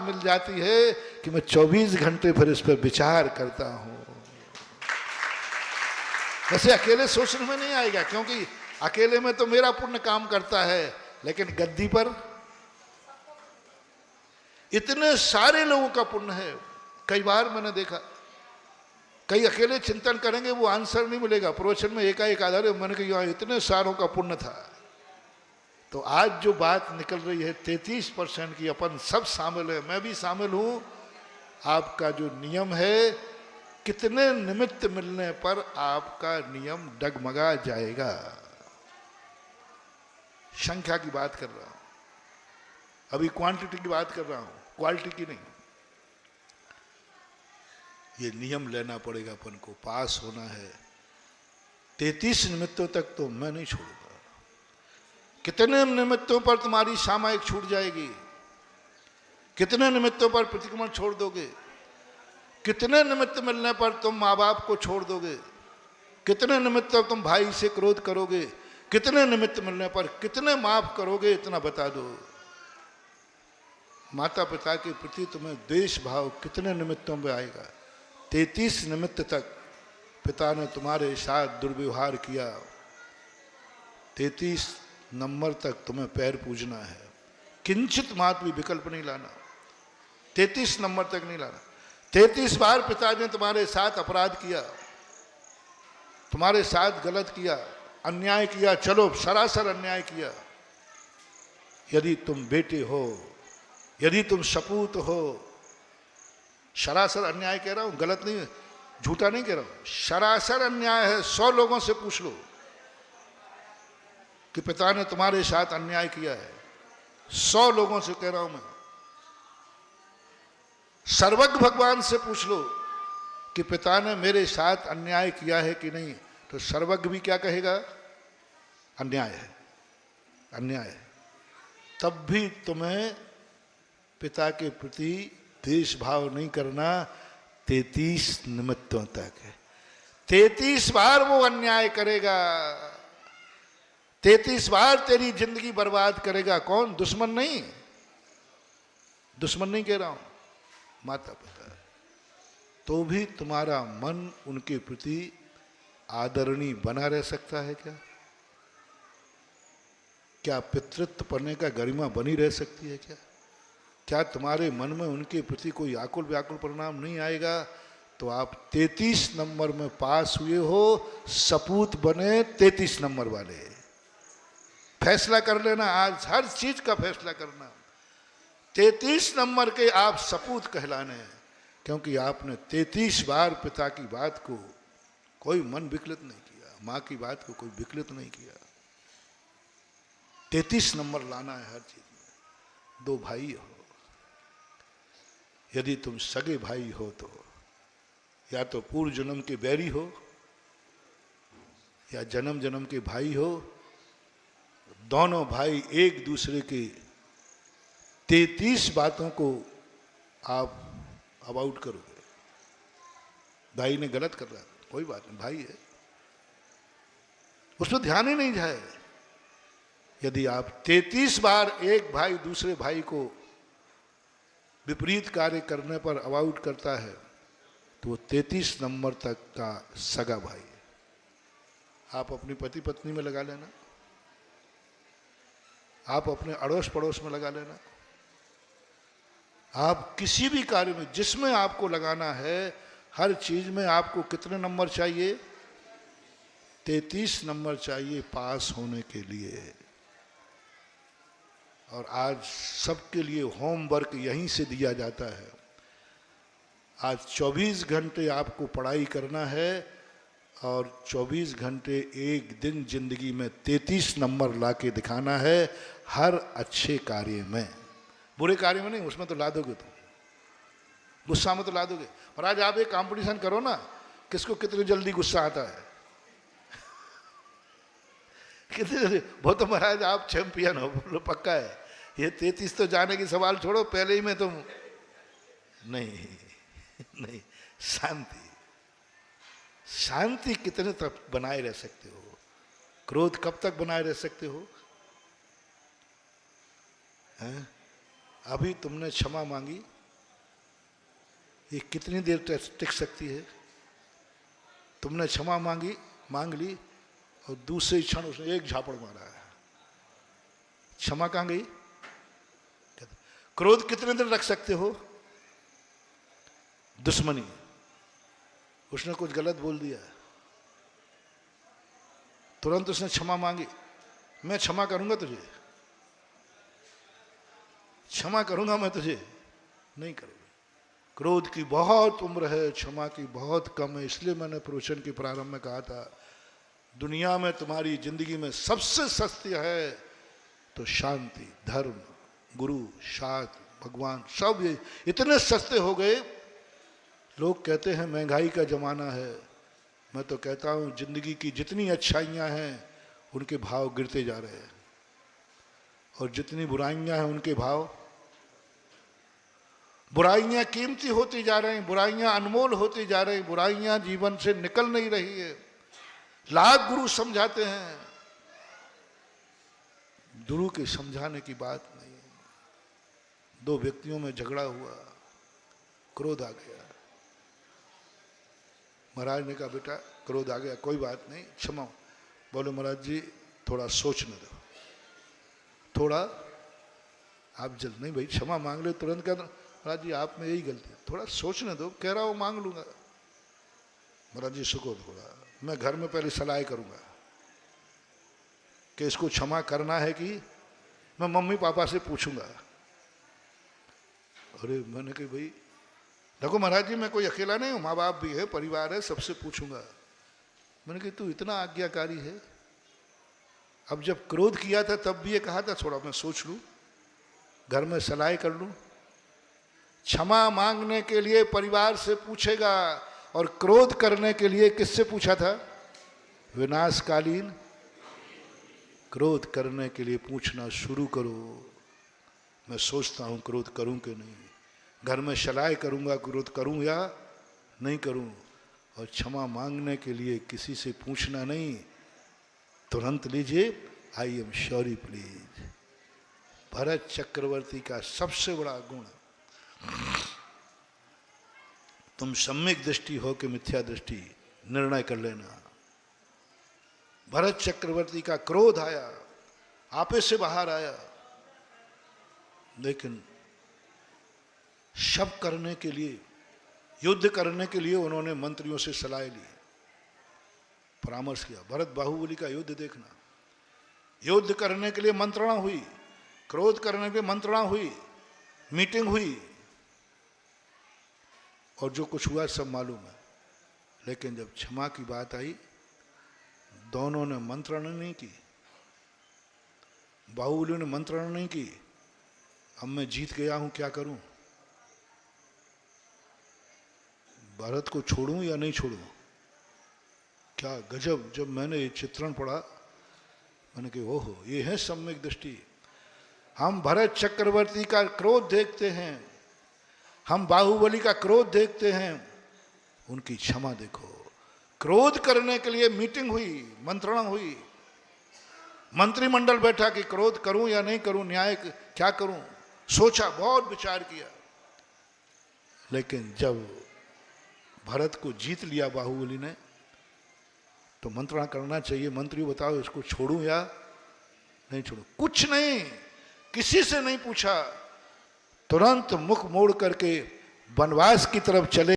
मिल जाती है कि मैं 24 घंटे फिर इस पर विचार करता हूं। वैसे अकेले सोचने में नहीं आएगा, क्योंकि अकेले में तो मेरा पुण्य काम करता है, लेकिन गद्दी पर इतने सारे लोगों का पुण्य है। कई बार मैंने देखा, कई अकेले चिंतन करेंगे वो आंसर नहीं मिलेगा, प्रवचन में एकाएक आधार मैंने कहा इतने सारों का पुण्य था। तो आज जो बात निकल रही है 33% की, अपन सब शामिल है, मैं भी शामिल हूं। आपका जो नियम है, कितने निमित्त मिलने पर आपका नियम डगमगा जाएगा। संख्या की बात कर रहा हूं, अभी क्वांटिटी की बात कर रहा हूं, क्वालिटी की नहीं। ये नियम लेना पड़ेगा अपन को, पास होना है। 33 निमित्तों तक तो मैं नहीं छोड़ूंगा। कितने निमित्तों पर तुम्हारी सामायिक छूट जाएगी, कितने निमित्तों पर प्रतिक्रमण छोड़ दोगे, कितने निमित्त मिलने पर तुम माँ बाप को छोड़ दोगे, कितने निमित्त पर तुम भाई से क्रोध करोगे, कितने निमित्त मिलने पर कितने माफ करोगे, इतना बता दो। माता पिता के प्रति तुम्हें द्वेष भाव कितने निमित्तों में आएगा। 33 निमित्त तक पिता ने तुम्हारे साथ दुर्व्यवहार किया, 33 नंबर तक तुम्हें पैर पूजना है, किंचित मात्र भी विकल्प नहीं लाना, 33 नंबर तक नहीं लाना। 33 बार पिता ने तुम्हारे साथ अपराध किया, तुम्हारे साथ गलत किया, अन्याय किया, चलो सरासर अन्याय किया। यदि तुम बेटे हो, यदि तुम सपूत हो, सरासर अन्याय कह रहा हूं, गलत नहीं, झूठा नहीं कह रहा हूं, सरासर अन्याय है। 100 लोगों से पूछ लो कि पिता ने तुम्हारे साथ अन्याय किया है, 100 लोगों से कह रहा हूं मैं। सर्वज्ञ भगवान से पूछ लो कि पिता ने मेरे साथ अन्याय किया है कि नहीं, तो सर्वज्ञ भी क्या कहेगा? अन्याय है, अन्याय है। तब भी तुम्हें पिता के प्रति द्वेष भाव नहीं करना। 33 निमित्तों तक है, 33 बार वो अन्याय करेगा, 33 बार तेरी जिंदगी बर्बाद करेगा। कौन? दुश्मन नहीं, दुश्मन नहीं कह रहा हूं, माता पिता। तो भी तुम्हारा मन उनके प्रति आदरणीय बना रह सकता है क्या? क्या पितृत्व पढ़ने का गरिमा बनी रह सकती है क्या? क्या तुम्हारे मन में उनके प्रति कोई आकुल व्याकुल परिणाम नहीं आएगा? तो आप 33 नंबर में पास हुए हो, सपूत बने 33 नंबर वाले। फैसला कर लेना, आज हर चीज का फैसला करना। 33 नंबर के आप सपूत कहलाने, क्योंकि आपने 33 बार पिता की बात को कोई मन विकलित नहीं किया, माँ की बात को कोई विकलित नहीं किया। 33 नंबर लाना है हर चीज में। 2 भाई हो, यदि तुम सगे भाई हो तो या तो पूर्व जन्म के बैरी हो या जन्म जन्म के भाई हो। दोनों भाई एक दूसरे के 33 बातों को आप अबाउट करोगे। भाई ने गलत कर रहा, कोई बात नहीं, भाई है, उस पर ध्यान ही नहीं जाए। यदि आप 33 बार एक भाई दूसरे भाई को विपरीत कार्य करने पर अबाउट करता है, तो वो 33 नंबर तक का सगा भाई है। आप अपनी पति पत्नी में लगा लेना, आप अपने अड़ोस पड़ोस में लगा लेना, आप किसी भी कार्य में जिसमें आपको लगाना है, हर चीज में आपको कितने नंबर चाहिए? 33 नंबर चाहिए पास होने के लिए। और आज सबके लिए होमवर्क यहीं से दिया जाता है। आज 24 घंटे आपको पढ़ाई करना है और 24 घंटे एक दिन जिंदगी में 33 नंबर लाके दिखाना है, हर अच्छे कार्य में, बुरे कार्य में नहीं। उसमें तो ला दोगे तुम, गुस्सा में तो ला दोगे। और आज आप एक कंपटीशन करो ना, किसको कितनी जल्दी गुस्सा आता है। कितने, वो तो महाराज आप चैंपियन हो, बोलो पक्का है। ये 33 तो जाने की सवाल छोड़ो, पहले ही में तुम नहीं नहीं। शांति, शांति कितने तक बनाए रह सकते हो? क्रोध कब तक बनाए रह सकते हो? हैं? अभी तुमने क्षमा मांगी, ये कितनी देर टिक सकती है? तुमने क्षमा मांग ली और दूसरे क्षण उसने एक झापड़ मारा है, क्षमा कहां गई? क्रोध कितने दिन रख सकते हो? दुश्मनी, उसने कुछ गलत बोल दिया, तुरंत उसने क्षमा मांगी, मैं क्षमा करूंगा तुझे, क्षमा करूंगा मैं तुझे, नहीं करूंगा। क्रोध की बहुत उम्र है, क्षमा की बहुत कम है। इसलिए मैंने प्रवचन के प्रारंभ में कहा था, दुनिया में तुम्हारी जिंदगी में सबसे सत्य है तो शांति, धर्म, गुरु, शास्त्र, भगवान, सब ये इतने सस्ते हो गए। लोग कहते हैं महंगाई का जमाना है, मैं तो कहता हूं जिंदगी की जितनी अच्छाइयां हैं उनके भाव गिरते जा रहे हैं, और जितनी बुराइयां हैं उनके भाव, बुराइयां कीमती होती जा रही हैं, बुराइयां अनमोल होती जा रही, बुराइयां जीवन से निकल नहीं रही है। लाख गुरु समझाते हैं, गुरु के समझाने की बात नहीं। दो व्यक्तियों में झगड़ा हुआ, क्रोध आ गया, महाराज ने कहा बेटा क्रोध आ गया, कोई बात नहीं, क्षमा। बोले महाराज जी थोड़ा सोचने दो, थोड़ा आप जल्द नहीं भाई, क्षमा मांग ले तुरंत। कहते महाराज जी आप में यही गलती है, थोड़ा सोचने दो, कह रहा हूं मांग लूंगा। महाराज जी सुको थोड़ा, मैं घर में पहले सलाह करूंगा कि इसको क्षमा करना है कि मैं मम्मी पापा से पूछूंगा। अरे मैंने कहा भाई देखो महाराज जी मैं कोई अकेला नहीं हूं, माँ बाप भी है, परिवार है, सबसे पूछूंगा। मैंने कहा तू इतना आज्ञाकारी है। अब जब क्रोध किया था तब भी ये कहा था थोड़ा मैं सोच लूं, घर में सलाह कर लूं। क्षमा मांगने के लिए परिवार से पूछेगा, और क्रोध करने के लिए किससे पूछा था? विनाशकालीन क्रोध करने के लिए पूछना शुरू करो। मैं सोचता हूं क्रोध करूं कि नहीं, घर में सलाह करूंगा क्रोध करूं या नहीं करूं। और क्षमा मांगने के लिए किसी से पूछना नहीं, तुरंत लीजिए, I am sorry please. Bharat Chakravarthy का सबसे बड़ा गुण, तुम सम्यक दृष्टि हो कि मिथ्या दृष्टि, निर्णय कर लेना। भरत चक्रवर्ती का क्रोध आया, आपे से बाहर आया, लेकिन शब करने के लिए, युद्ध करने के लिए उन्होंने मंत्रियों से सलाह ली, परामर्श किया। भरत बाहुबली का युद्ध देखना, युद्ध करने के लिए मंत्रणा हुई, क्रोध करने के लिए मंत्रणा हुई, मीटिंग हुई, और जो कुछ हुआ सब मालूम है। लेकिन जब क्षमा की बात आई, दोनों ने मंत्रणा नहीं की, बाहुबली ने मंत्रणा नहीं की, अब मैं जीत गया हूं क्या करूं, भारत को छोड़ूं या नहीं छोड़ूं। क्या गजब, जब मैंने ये चित्रण पढ़ा मैंने कहा ओहो ये है सम्यक दृष्टि। हम भरत चक्रवर्ती का क्रोध देखते हैं, हम बाहुबली का क्रोध देखते हैं, उनकी क्षमा देखो। क्रोध करने के लिए मीटिंग हुई, मंत्रणा हुई, मंत्रिमंडल बैठा कि क्रोध करूं या नहीं करूं, न्याय क्या करूं, सोचा, बहुत विचार किया। लेकिन जब भरत को जीत लिया बाहुबली ने, तो मंत्रणा करना चाहिए, मंत्री बताओ इसको छोड़ूं या नहीं छोड़ूं। कुछ नहीं, किसी से नहीं पूछा, तुरंत मुख मोड़ करके वनवास की तरफ चले।